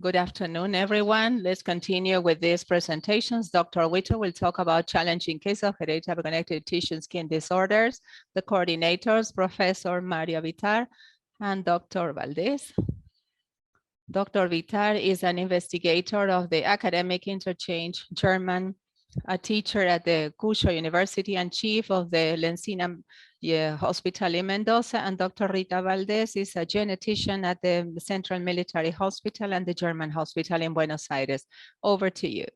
Good afternoon, everyone. Let's continue with these presentations. Dr. Uitto will talk about challenging case of heritable connective tissue skin disorders. The coordinators, Professor Maria Bittar and Dr. Valdez. Dr. Bittar is an investigator of the academic interchange German, a teacher at the Cuyo University and chief of the Lencina Hospital in Mendoza, and Dr. Rita Valdez is a genetician at the Central Military Hospital and the German Hospital in Buenos Aires. Over to you.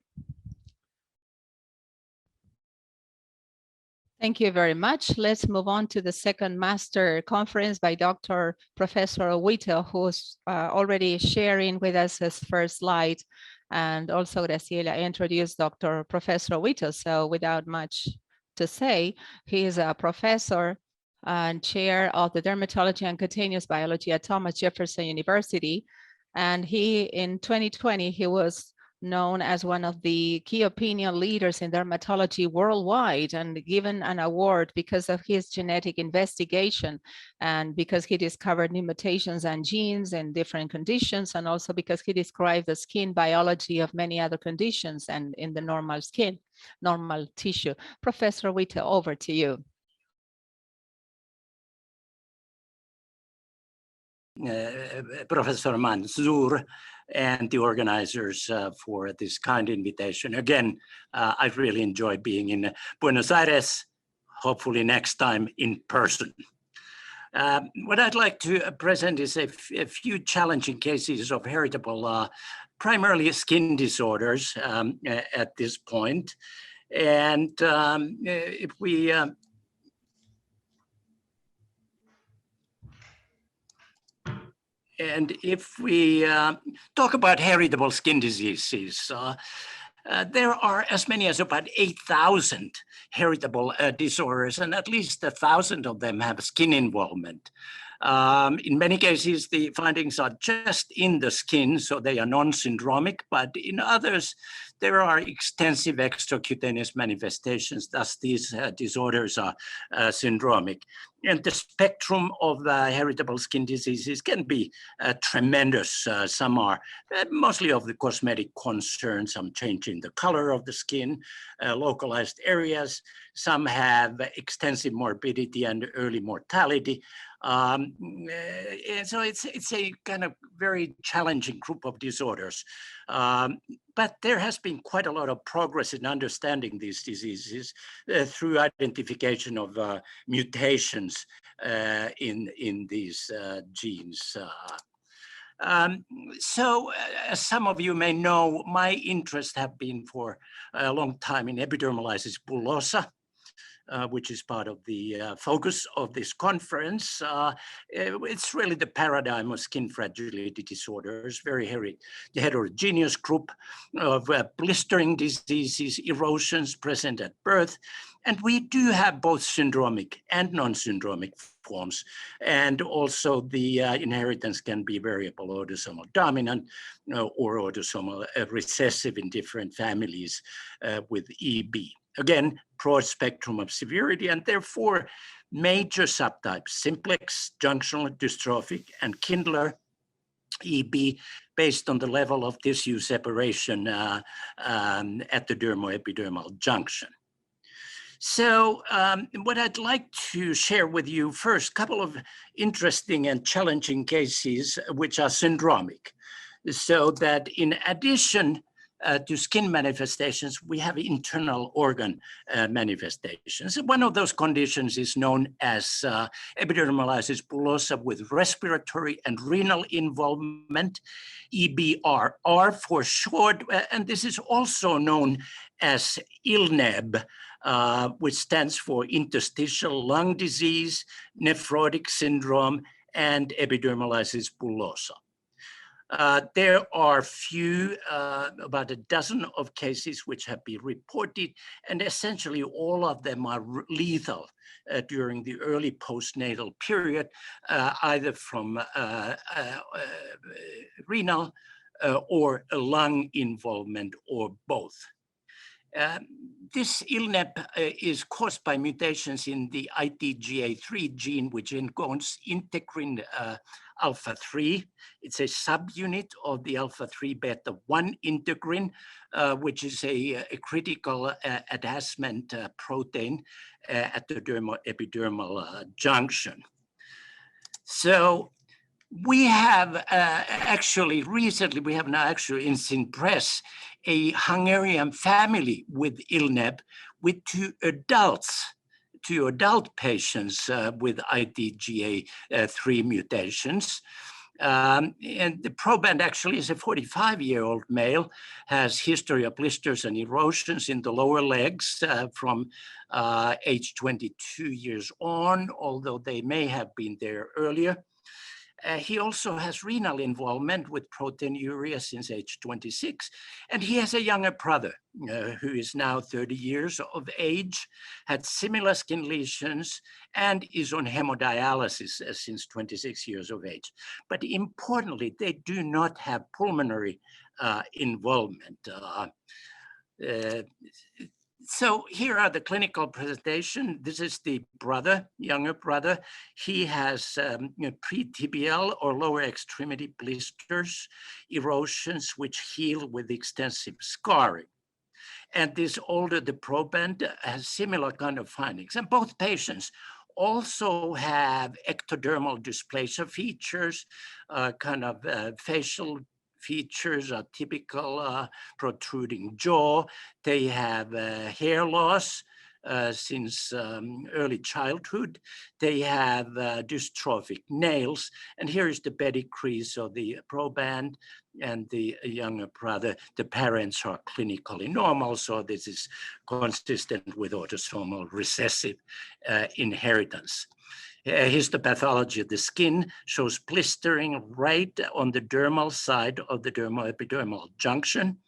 Thank you very much. Let's move on to the second master conference by Dr. Professor Uitto, who's already sharing with us his first slide. And also Graciela introduced Dr. Professor Uitto. So without much to say, he is a professor and chair of the Dermatology and Cutaneous Biology at Thomas Jefferson University. And in 2020, he was known as one of the key opinion leaders in dermatology worldwide and given an award because of his genetic investigation and because he discovered new mutations and genes in different conditions, and also because he described the skin biology of many other conditions and in the normal skin, normal tissue. Professor Uitto, over to you. Professor Mansour and the organizers for this kind invitation. Again, I've really enjoyed being in Buenos Aires, hopefully next time in person. What I'd like to present is a few challenging cases of heritable, primarily skin disorders at this point. And if we talk about heritable skin diseases, there are as many as about 8,000 heritable disorders, and at least 1,000 of them have skin involvement. In many cases, the findings are just in the skin, so they are non-syndromic, but in others, there are extensive extracutaneous manifestations, thus these disorders are syndromic. And the spectrum of heritable skin diseases can be tremendous. Some are mostly of the cosmetic concern, some change in the color of the skin, localized areas. Some have extensive morbidity and early mortality. And so it's a kind of very challenging group of disorders. But there has been quite a lot of progress in understanding these diseases through identification of mutations in these genes. So as some of you may know, my interests have been for a long time in epidermolysis bullosa, which is part of the focus of this conference. It's really the paradigm of skin fragility disorders, very heterogeneous group of blistering diseases, erosions present at birth. And we do have both syndromic and non-syndromic forms. And also the inheritance can be variable autosomal dominant or autosomal recessive in different families with EB. Again, broad spectrum of severity, and therefore major subtypes, simplex, junctional dystrophic, and Kindler EB, based on the level of tissue separation at the dermoepidermal junction. So what I'd like to share with you first, a couple of interesting and challenging cases which are syndromic, so that in addition to skin manifestations, we have internal organ manifestations. One of those conditions is known as epidermolysis bullosa with respiratory and renal involvement, EBRR for short, and this is also known as ILNEB, which stands for interstitial lung disease, nephrotic syndrome, and epidermolysis bullosa. There are few, about a dozen of cases which have been reported, and essentially all of them are lethal during the early postnatal period, either from renal or lung involvement or both. This ILNEP is caused by mutations in the ITGA3 gene, which encodes integrin alpha-3. It's a subunit of the alpha-3 beta-1 integrin, which is a critical attachment protein at the dermo-epidermal junction. So we have recently, we have now actually in Press a Hungarian family with ILNEP with two adult patients with ITGA3 mutations. And the proband actually is a 45-year-old male, has history of blisters and erosions in the lower legs from age 22 years on, although they may have been there earlier. He also has renal involvement with proteinuria since age 26. And he has a younger brother who is now 30 years of age, had similar skin lesions, and is on hemodialysis since 26 years of age. But importantly, they do not have pulmonary involvement. So here are the clinical presentation. This is the brother, younger brother. He has pre-tibial or lower extremity blisters, erosions which heal with extensive scarring. And this older, the proband, has similar kind of findings. And both patients also have ectodermal dysplasia features, facial features are typical protruding jaw. They have hair loss since early childhood. They have dystrophic nails. And here is the pedigree. So the proband and the younger brother, the parents are clinically normal. So this is consistent with autosomal recessive inheritance. Histopathology of the skin shows blistering right on the dermal side of the dermo-epidermal junction.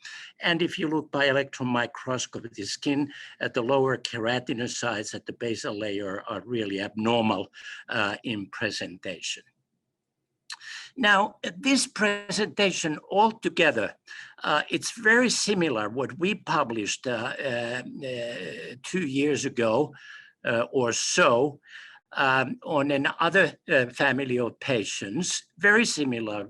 And if you look by electron microscopy, the skin at the lower keratinocytes at the basal layer are really abnormal in presentation. Now, this presentation altogether, it's very similar what we published 2 years ago or so, on another family of patients, very similar,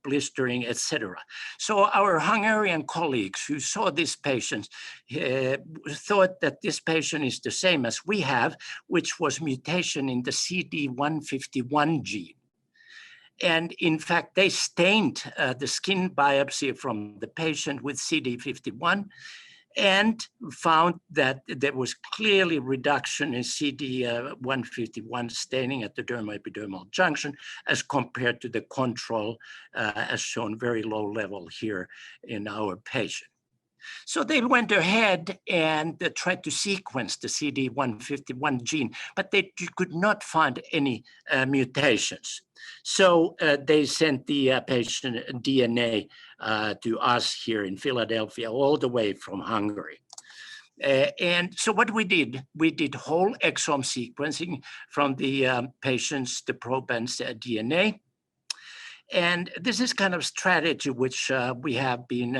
blistering, etc. So our Hungarian colleagues who saw this patient thought that this patient is the same as we have, which was mutation in the CD151 gene. And in fact, they stained the skin biopsy from the patient with CD51 and found that there was clearly reduction in CD151 staining at the dermo-epidermal junction as compared to the control, as shown very low level here in our patient. So they went ahead and tried to sequence the CD151 gene, but they could not find any mutations. So they sent the patient DNA to us here in Philadelphia, all the way from Hungary. And so what we did whole exome sequencing from the patient's, the proband's DNA. And this is kind of strategy which we have been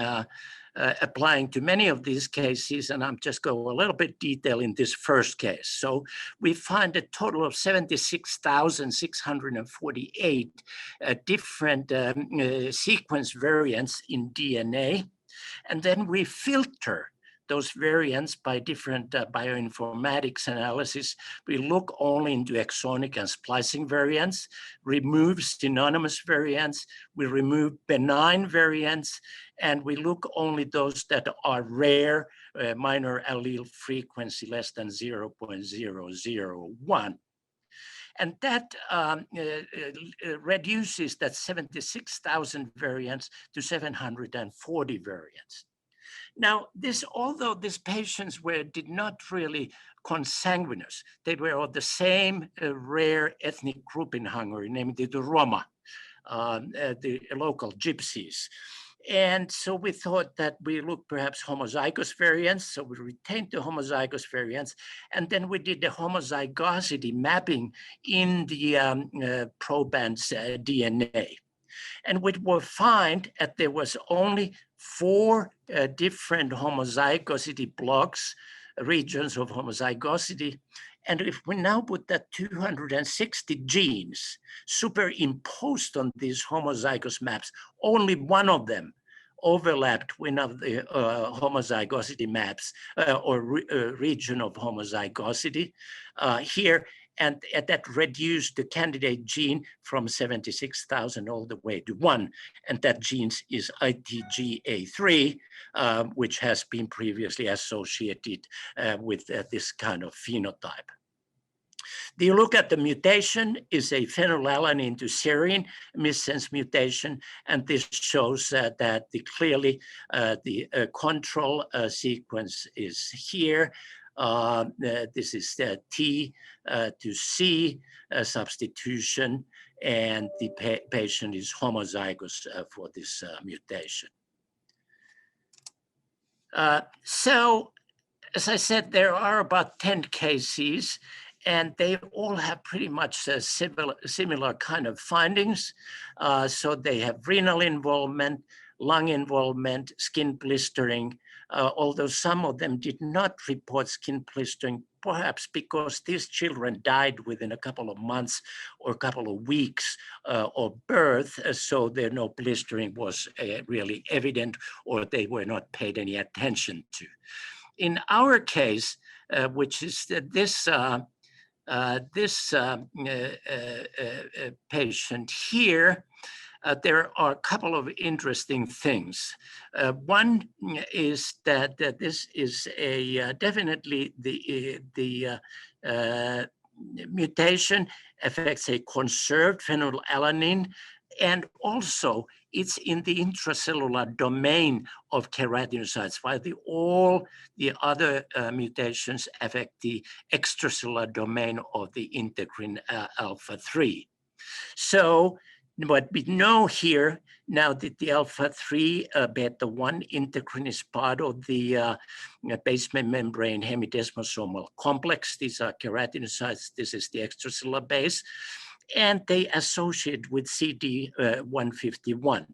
applying to many of these cases, and I'm just go a little bit detail in this first case. So we find a total of 76,648 different sequence variants in DNA, and then we filter those variants by different bioinformatics analysis. We look only into exonic and splicing variants, remove synonymous variants, we remove benign variants, and we look only those that are rare, minor allele frequency less than 0.001. And that reduces that 76,000 variants to 740 variants. Now, although these patients did not really consanguineous, they were of the same rare ethnic group in Hungary, namely the Roma, the local gypsies. And so we thought that we looked perhaps homozygous variants. So we retained the homozygous variants. And then we did the homozygosity mapping in the proband's DNA. And we will find that there was only 4 different homozygosity blocks, regions of homozygosity. And if we now put that 260 genes superimposed on these homozygous maps, only one of them overlapped one of the homozygosity maps or region of homozygosity here. And that reduced the candidate gene from 76,000 all the way to 1. And that gene is ITGA3, which has been previously associated with this kind of phenotype. You look at the mutation is a phenylalanine to serine missense mutation, and this shows that clearly the control sequence is here. This is the T to C substitution, and the patient is homozygous for this mutation. So, as I said, there are about 10 cases, and they all have pretty much similar kind of findings. So they have renal involvement, lung involvement, skin blistering, although some of them did not report skin blistering, perhaps because these children died within a couple of months or a couple of weeks of birth, so no blistering was really evident, or they were not paid any attention to. In our case, which is this patient here, there are a couple of interesting things. One is that this is definitely the mutation affects a conserved phenylalanine, and also it's in the intracellular domain of keratinocytes, while all the other mutations affect the extracellular domain of the integrin alpha-3. So what we know here now that the alpha-3 beta-1 integrin is part of the basement membrane hemidesmosomal complex. These are keratinocytes. This is the extracellular base. And they associate with CD151.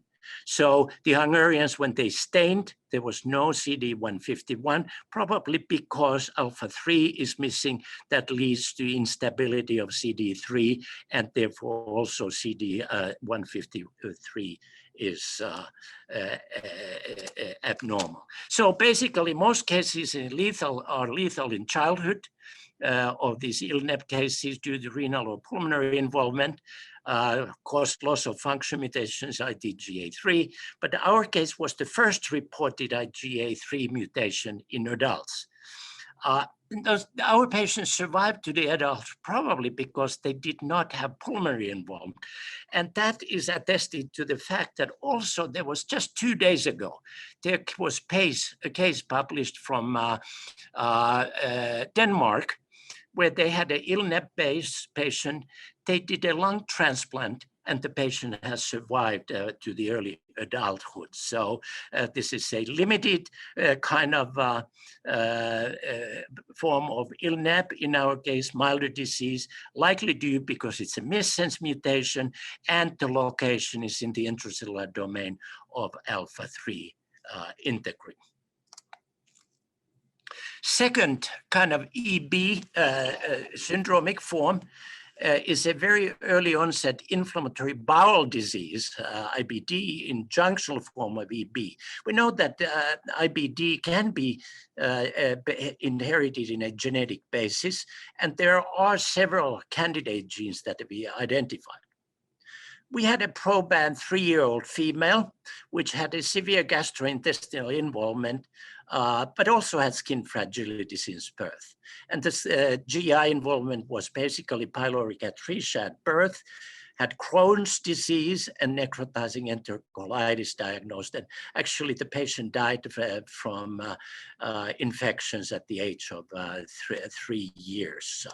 So the Hungarians, when they stained, there was no CD151, probably because alpha-3 is missing. That leads to instability of CD3, and therefore also CD153 is abnormal. So basically, most cases are lethal in childhood. Of these ILNEP cases due to renal or pulmonary involvement, caused loss of function mutations, ITGA3, but our case was the first reported ITGA3 mutation in adults. Our patients survived to the adults probably because they did not have pulmonary involvement. And that is attested to the fact that also there was just 2 days ago, there was a case published from Denmark, where they had an ILNEP-based patient. They did a lung transplant, and the patient has survived to the early adulthood. So this is a limited kind of form of ILNEP, in our case, milder disease, likely due because it's a missense mutation, and the location is in the intracellular domain of alpha-3 integrin. Second kind of EB syndromic form is a very early onset inflammatory bowel disease, IBD, in junctional form of EB. We know that IBD can be inherited in a genetic basis, and there are several candidate genes that we identified. We had a proband 3-year-old female, which had a severe gastrointestinal involvement, but also had skin fragility since birth. And this GI involvement was basically pyloric atresia at birth, had Crohn's disease and necrotizing enterocolitis diagnosed. And actually the patient died from infections at the age of 3 years.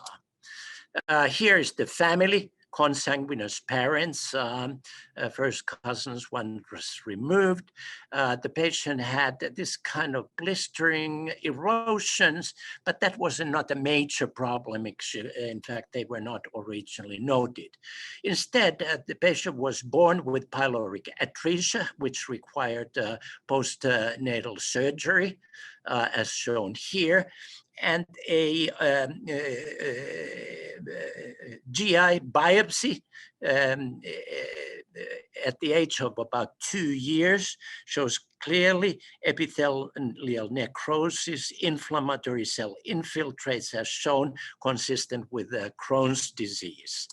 Here is the family consanguineous parents, first cousins, one was removed. The patient had this kind of blistering erosions, but that was not a major problem. In fact, they were not originally noted. Instead, the patient was born with pyloric atresia, which required postnatal surgery, as shown here, and a GI biopsy at the age of about 2 years shows clearly epithelial necrosis, inflammatory cell infiltrates as shown, consistent with Crohn's disease.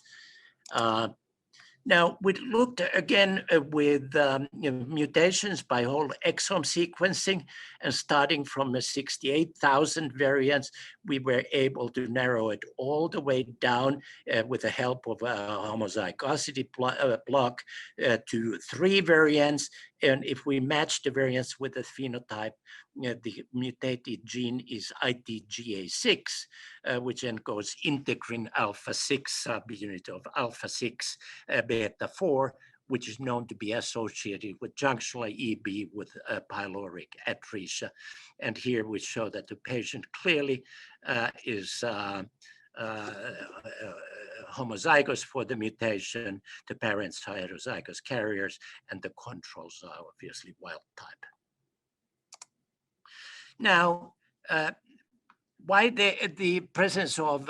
Now, we looked again with mutations by whole exome sequencing, and starting from 68,000 variants, we were able to narrow it all the way down with the help of a homozygosity block to 3 variants. And if we match the variants with the phenotype, the mutated gene is ITGA6, which encodes integrin alpha-6 subunit of alpha-6 beta-4, which is known to be associated with junctional EB with pyloric atresia. And here we show that the patient clearly is homozygous for the mutation, the parents are heterozygous carriers, and the controls are obviously wild type. Now, why the presence of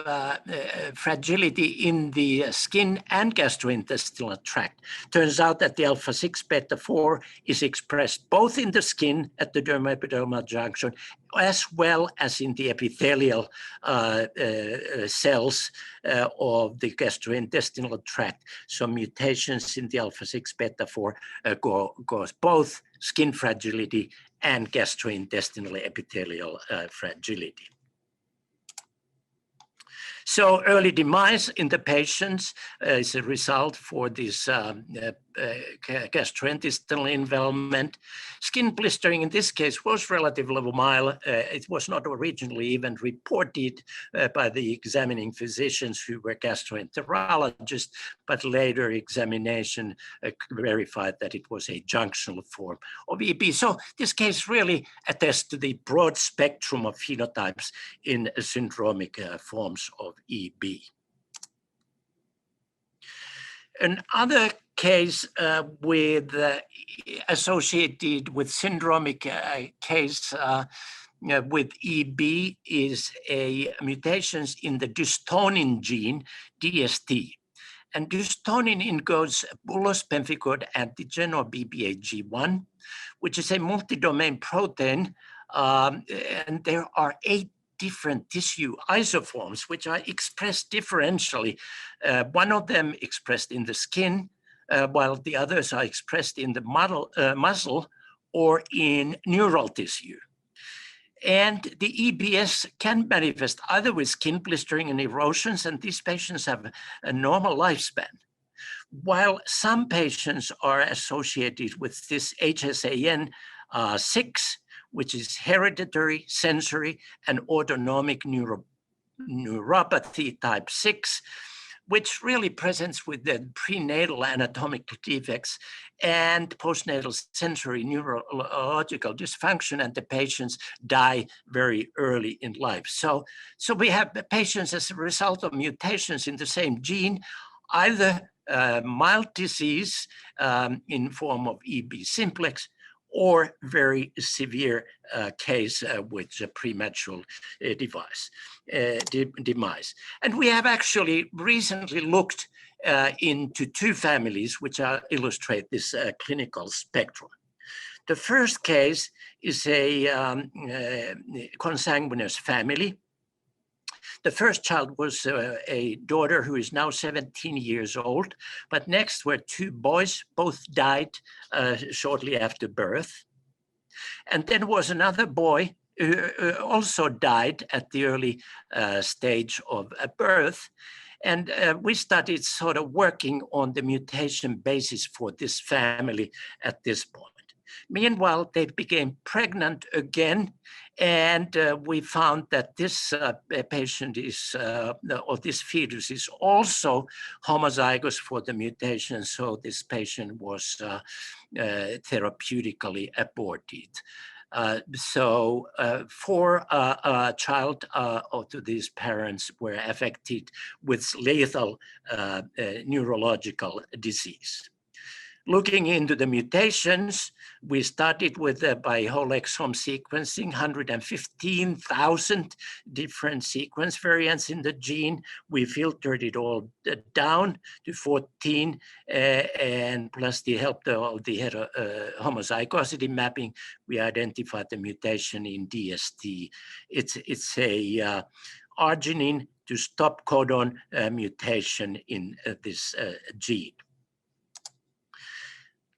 fragility in the skin and gastrointestinal tract? Turns out that the alpha-6 beta-4 is expressed both in the skin at the dermoepidermal junction as well as in the epithelial cells of the gastrointestinal tract. So mutations in the alpha-6 beta-4 cause both skin fragility and gastrointestinal epithelial fragility. So early demise in the patients is a result for this gastrointestinal involvement. Skin blistering in this case was relatively mild. It was not originally even reported by the examining physicians who were gastroenterologists, but later examination verified that it was a junctional form of EB. So this case really attests to the broad spectrum of phenotypes in syndromic forms of EB. Another case associated with syndromic case with EB is a mutations in the dystonin gene, DST. And dystonin encodes bullous pemphigoid antigen, or BBAG1, which is a multi-domain protein, and there are 8 different tissue isoforms which are expressed differentially. One of them expressed in the skin, while the others are expressed in the muscle or in neural tissue. And the EBS can manifest either with skin blistering and erosions, and these patients have a normal lifespan. While some patients are associated with this HSAN6, which is hereditary, sensory, and autonomic neuropathy type 6, which really presents with the prenatal anatomical defects and postnatal sensory neurological dysfunction, and the patients die very early in life. So we have patients as a result of mutations in the same gene, either mild disease in form of EB simplex, or very severe case with premature demise. And we have actually recently looked into 2 families which illustrate this clinical spectrum. The first case is a consanguineous family. The first child was a daughter who is now 17 years old, but next were 2 boys, both died shortly after birth. And then was another boy who also died at the early stage of birth. And we started sort of working on the mutation basis for this family at this point. Meanwhile, they became pregnant again, And we found that this patient is, or this fetus is also homozygous for the mutation. So this patient was therapeutically aborted. So 4 child of these parents were affected with lethal neurological disease. Looking into the mutations, we started with by whole exome sequencing, 115,000 different sequence variants in the gene. We filtered it all down to 14, and plus the help of the homozygosity mapping, we identified the mutation in DST. It's a arginine to stop codon mutation in this gene.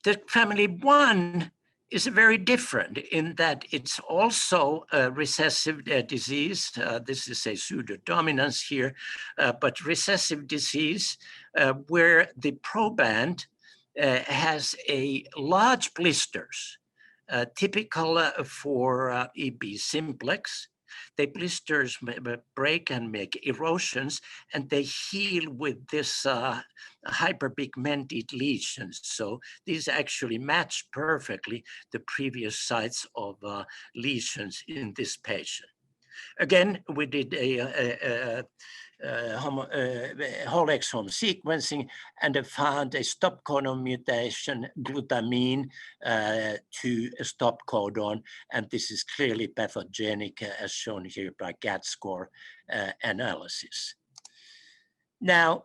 The family 1 is very different in that it's also a recessive disease. This is a pseudodominance here, but recessive disease where the proband has a large blisters, typical for EB simplex. The blisters break and make erosions, and they heal with this hyperpigmented lesions. So these actually match perfectly the previous sites of lesions in this patient. Again, we did a whole exome sequencing and found a stop codon mutation, glutamine to a stop codon, and this is clearly pathogenic as shown here by GAT score analysis. Now,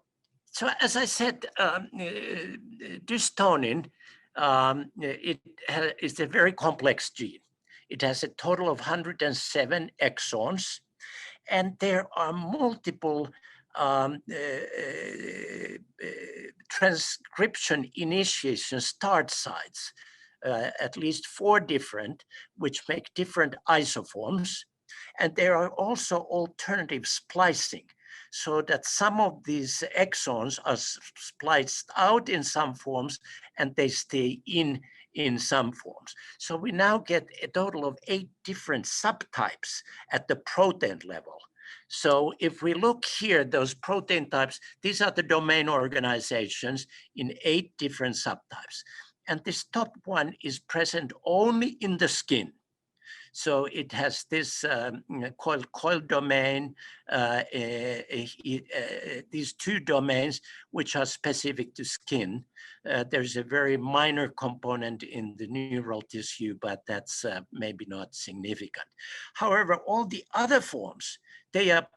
so as I said, dystonin is a very complex gene. It has a total of 107 exons, and there are multiple transcription initiation start sites, at least 4 different, which make different isoforms. And there are also alternative splicing, so that some of these exons are spliced out in some forms and they stay in some forms. So we now get a total of 8 different subtypes at the protein level. So if we look here, those protein types, these are the domain organizations in 8 different subtypes. And this top one is present only in the skin. So it has this coil domain, these 2 domains, which are specific to skin. There's a very minor component in the neural tissue, but that's maybe not significant. However, all the other forms, they are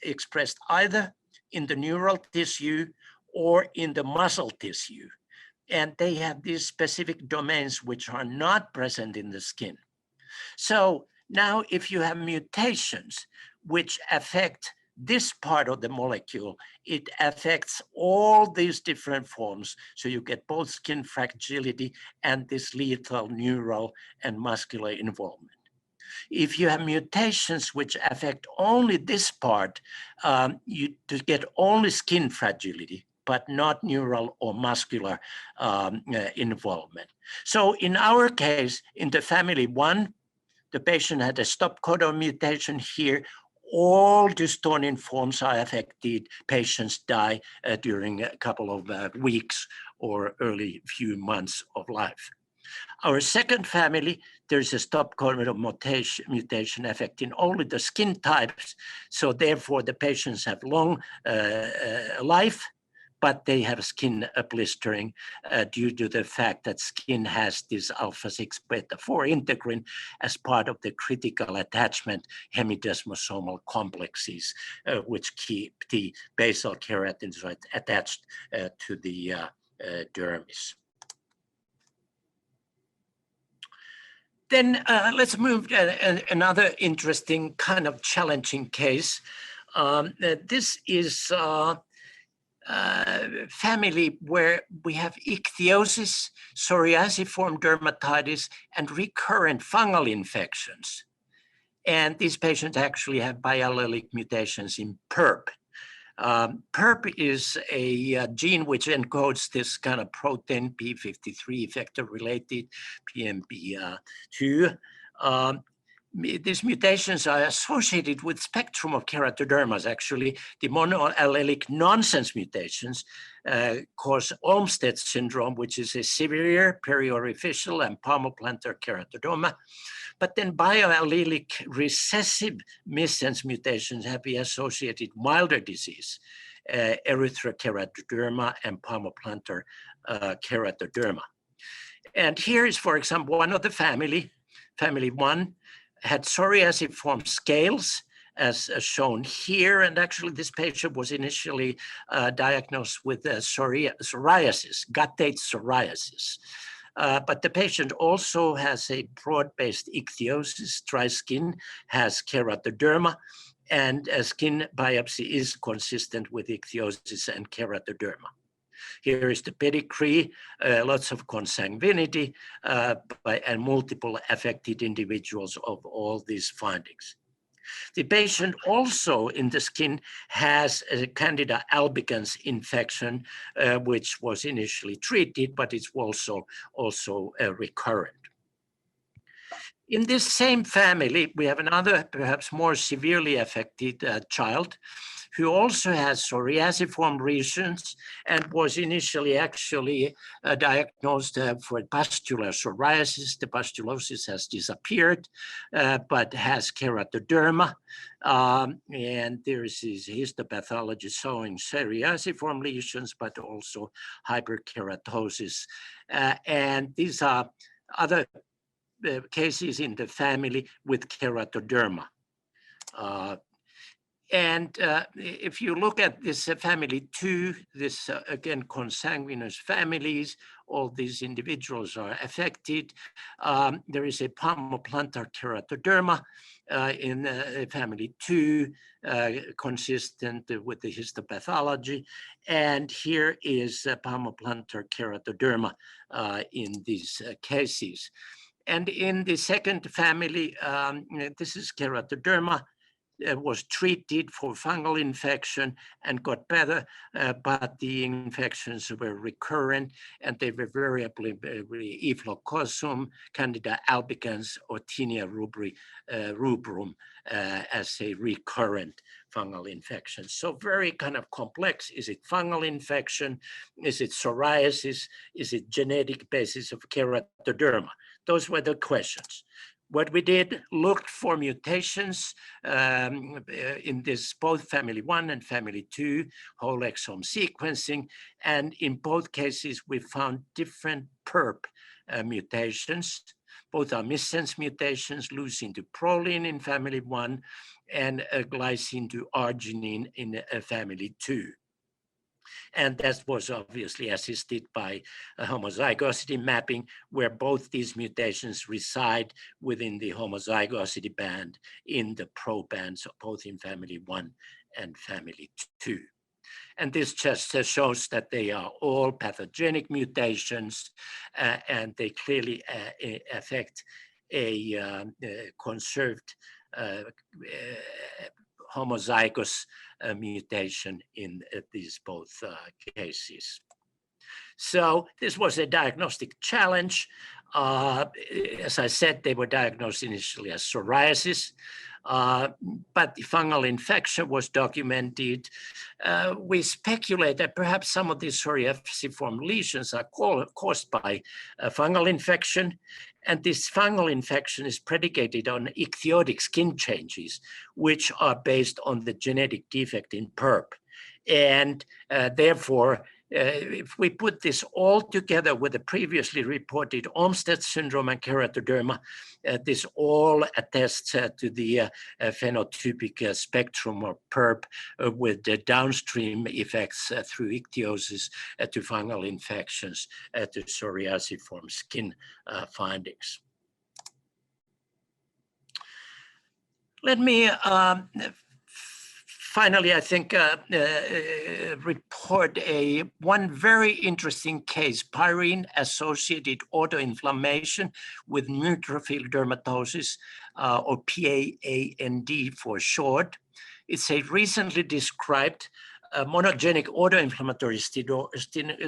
expressed either in the neural tissue or in the muscle tissue. And they have these specific domains which are not present in the skin. So now if you have mutations which affect this part of the molecule, it affects all these different forms. So you get both skin fragility and this lethal neural and muscular involvement. If you have mutations which affect only this part, you get only skin fragility, but not neural or muscular involvement. So in our case, in the family 1, the patient had a stop codon mutation here. All dystonin forms are affected. Patients die during a couple of weeks or early few months of life. Our second family, there's a stop codon mutation affecting only the skin types. So therefore the patients have long life, but they have skin blistering due to the fact that skin has this alpha-6 beta-4 integrin as part of the critical attachment hemidesmosomal complexes, which keep the basal keratinocyte attached to the dermis. Then let's move to another interesting kind of challenging case. This is family where we have ichthyosis, psoriasiform dermatitis, and recurrent fungal infections. And these patients actually have biallelic mutations in PERP. PERP is a gene which encodes this kind of protein P53 effector-related PMP2. these mutations are associated with spectrum of keratodermas. Actually, the monoallelic nonsense mutations cause Olmsted syndrome, which is a severe periorificial and palmoplantar keratoderma. But then bioallelic recessive missense mutations have been associated milder disease, erythrokeratoderma and palmoplantar keratoderma. And here is, for example, one of the family 1, had psoriasiform scales, as shown here. And actually, this patient was initially diagnosed with psoriasis, guttate psoriasis. But the patient also has a broad-based ichthyosis, dry skin, has keratoderma, and a skin biopsy is consistent with ichthyosis and keratoderma. Here is the pedigree, lots of consanguinity, and multiple affected individuals of all these findings. The patient also in the skin has a Candida albicans infection, which was initially treated, but it's also recurrent. In this same family, we have another, perhaps more severely affected child who also has psoriasiform lesions and was initially actually diagnosed for pustular psoriasis. The pustulosis has disappeared, but has keratoderma. And there is histopathology showing psoriasiform lesions, but also hyperkeratosis. And these are other cases in the family with keratoderma. And if you look at this family 2, this again consanguineous families, all these individuals are affected. There is a palmoplantar keratoderma in family 2, consistent with the histopathology. And here is palmoplantar keratoderma in these cases. And in the second family, this is keratoderma, was treated for fungal infection and got better, but the infections were recurrent and they were variably ephlococcum, Candida albicans, or Tinea rubrum as a recurrent fungal infection. So very kind of complex. Is it fungal infection? Is it psoriasis? Is it genetic basis of keratoderma? Those were the questions. What we did, looked for mutations in this both family 1 and family 2 whole exome sequencing. And in both cases, we found different PERP mutations. Both are missense mutations, leucine to proline in family 1 and glycine to arginine in family 2. And that was obviously assisted by a homozygosity mapping, where both these mutations reside within the homozygosity band in the pro bands, both in family 1 and family 2. And this just shows that they are all pathogenic mutations, and they clearly affect a conserved homozygous mutation in these both cases. So this was a diagnostic challenge. As I said, they were diagnosed initially as psoriasis, but the fungal infection was documented. We speculate that perhaps some of these psoriasiform lesions are caused by a fungal infection, and this fungal infection is predicated on ichthyotic skin changes, which are based on the genetic defect in PERP. And therefore, if we put this all together with the previously reported Olmsted syndrome and keratoderma, this all attests to the phenotypic spectrum of PERP with the downstream effects through ichthyosis to fungal infections to psoriasiform skin findings. Let me finally, I think, report one very interesting case, pyrene-associated autoinflammation with neutrophil dermatosis, or PAAND for short. It's a recently described monogenic autoinflammatory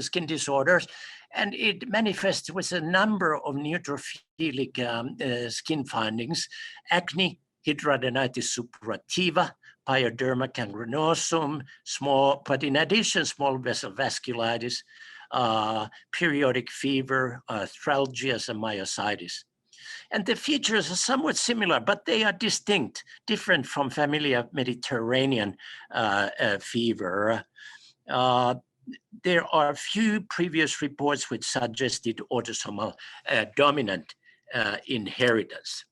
skin disorders, and it manifests with a number of neutrophilic skin findings: acne, hidradenitis suppurativa, pyoderma gangrenosum, but in addition, small vessel vasculitis, periodic fever, arthralgias, and myositis. And the features are somewhat similar, but they are distinct, different from familiar Mediterranean fever. There are few previous reports which suggested autosomal dominant inheritance.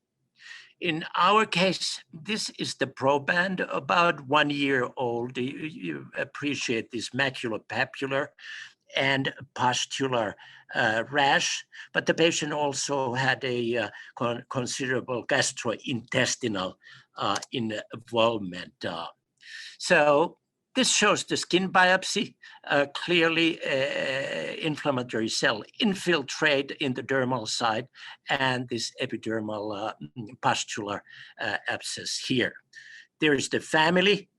In our case, this is the proband, about 1 year old. You appreciate this maculopapular and pustular rash, but the patient also had a considerable gastrointestinal involvement. So this shows the skin biopsy, clearly inflammatory cell infiltrate in the dermal side, and this epidermal pustular abscess here. There is the family,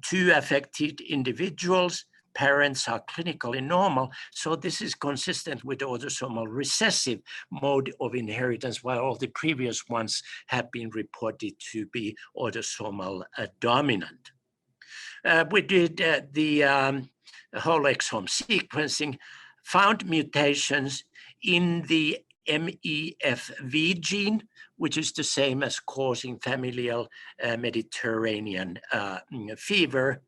2 affected individuals. Parents are clinically normal, so this is consistent with the autosomal recessive mode of inheritance, while all the previous ones have been reported to be autosomal dominant. We did the whole exome sequencing, found mutations in the MEFV gene, which is the same as causing familial Mediterranean fever.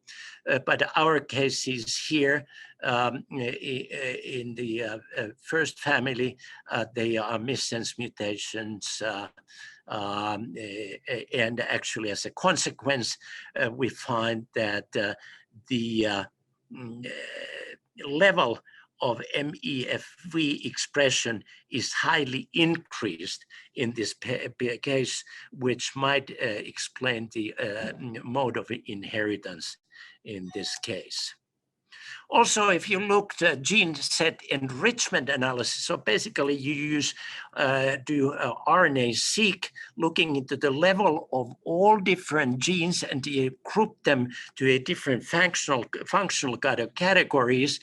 But our cases here in the first family, they are missense mutations. And actually, as a consequence, we find that the level of MEFV expression is highly increased in this case, which might explain the mode of inheritance in this case. Also, if you looked at gene set enrichment analysis, so basically you use do RNA-seq, looking into the level of all different genes, and you group them to a different functional categories.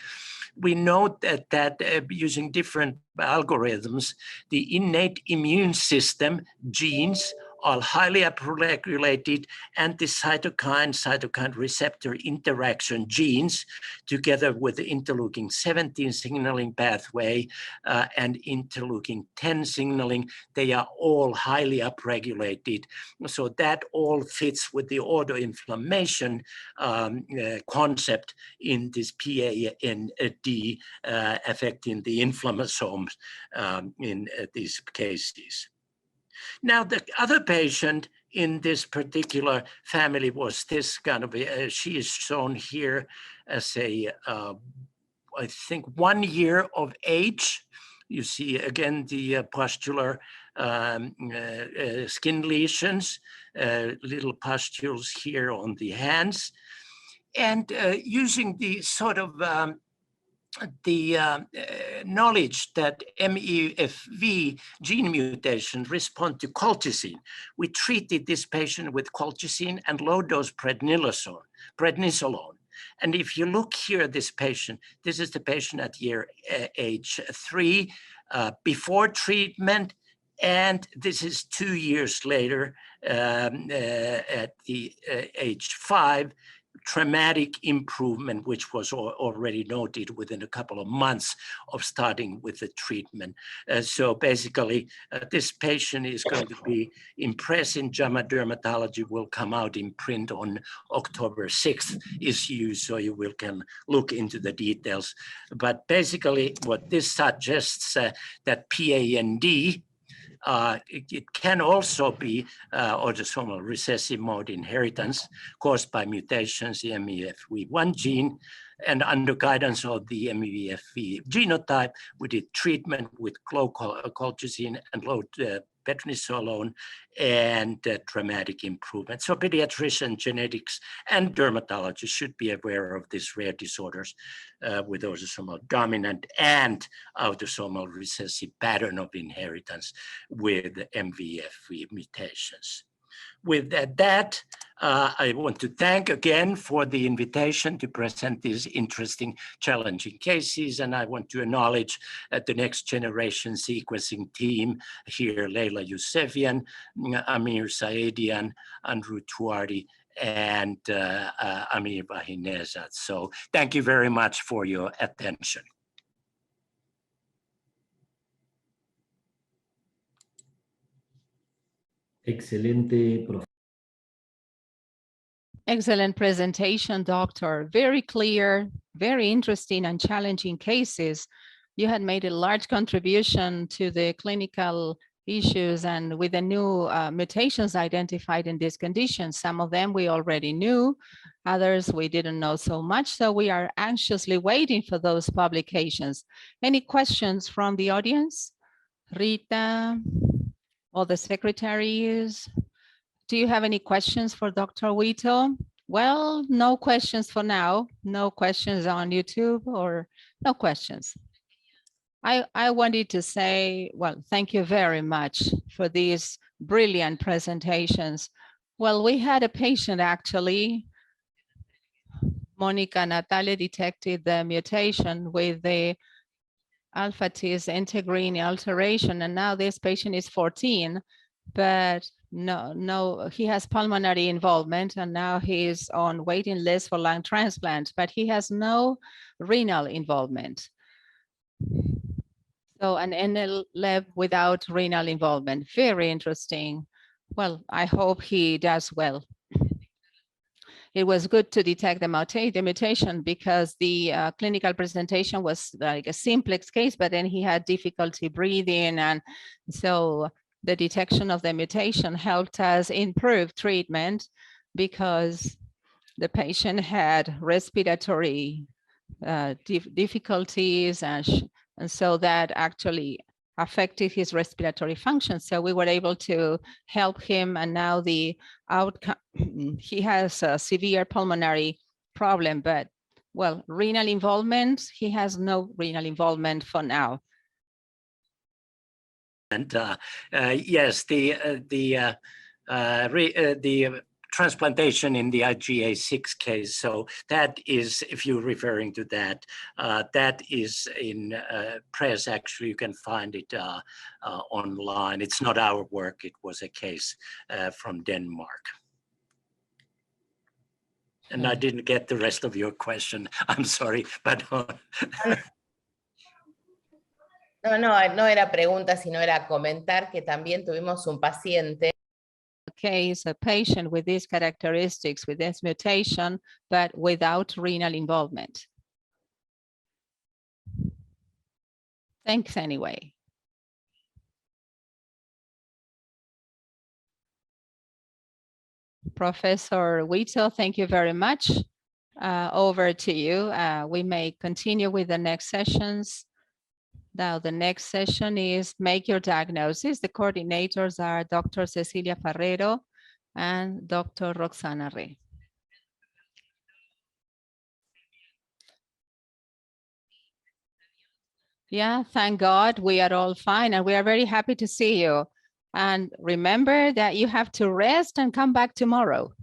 We note that using different algorithms, the innate immune system genes are highly upregulated, and the cytokine receptor interaction genes, together with the interleukin-17 signaling pathway and interleukin-10 signaling, they are all highly upregulated. So that all fits with the autoinflammation concept in this PAND affecting the inflammasomes in these cases. Now, the other patient in this particular family was this kind of, she is shown here as a, I think, 1 year of age. You see, again, the pustular skin lesions, little pustules here on the hands. And using the sort of knowledge that MEFV gene mutations respond to colchicine, we treated this patient with colchicine and low-dose prednisolone. And if you look here at this patient, this is the patient at age 3 before treatment, and this is 2 years later at the age 5. Traumatic improvement, which was already noted within a couple of months of starting with the treatment. So basically, this patient is going to be impressed in JAMA Dermatology, will come out in print on October 6th issue, so you can look into the details. But basically, what this suggests that PAND, it can also be autosomal recessive mode inheritance caused by mutations in MEFV1 gene, and under guidance of the MEFV genotype, we did treatment with colchicine and low prednisolone and dramatic improvement. So pediatrician, genetics, and dermatology should be aware of these rare disorders with autosomal dominant and autosomal recessive pattern of inheritance with MVFV mutations. With that, I want to thank again for the invitation to present these interesting, challenging cases. And I want to acknowledge the next generation sequencing team here, Leila Yousefian, Amir Saedian, Andrew Tuardi, and Amir Bahinezad. So thank you very much for your attention. Excelente, Prof. Excellent presentation, Doctor. Very clear, very interesting and challenging cases. You had made a large contribution to the clinical issues and with the new mutations identified in these conditions. Some of them we already knew, others we didn't know so much. So we are anxiously waiting for those publications. Any questions from the audience? Rita, all the secretaries? Do you have any questions for Dr. Uitto? Well, no questions for now. No questions on YouTube or no questions. I wanted to say, well, thank you very much for these brilliant presentations. Well, we had a patient actually, Monica Natale detected the mutation with the alpha-tis integrin alteration, and now this patient is 14, but no, he has pulmonary involvement, and now he's on waiting list for lung transplant, but he has no renal involvement. So an NLEB without renal involvement, very interesting. Well, I hope he does well. It was good to detect the mutation because the clinical presentation was like a simplex case, but then he had difficulty breathing. And so the detection of the mutation helped us improve treatment because the patient had respiratory difficulties, and so that actually affected his respiratory function. So we were able to help him, and now the outcome, he has a severe pulmonary problem, but well, renal involvement, he has no renal involvement for now. And yes, the transplantation in the IgA6 case. So that is, if you're referring to that, that is in press. Actually, you can find it online. It's not our work. It was a case from Denmark. And I didn't get the rest of your question. I'm sorry, but... No era pregunta, sino era comentar que también tuvimos un paciente. Case, a patient with these characteristics, with this mutation, but without renal involvement. Thanks anyway. Professor Uitto, thank you very much. Over to you. We may continue with the next sessions. Now, the next session is Make Your Diagnosis. The coordinators are Dr. Cecilia Ferrero and Dr. Roxana Rey. Yeah, thank God we are all fine, and we are very happy to see you. And remember that you have to rest and come back tomorrow.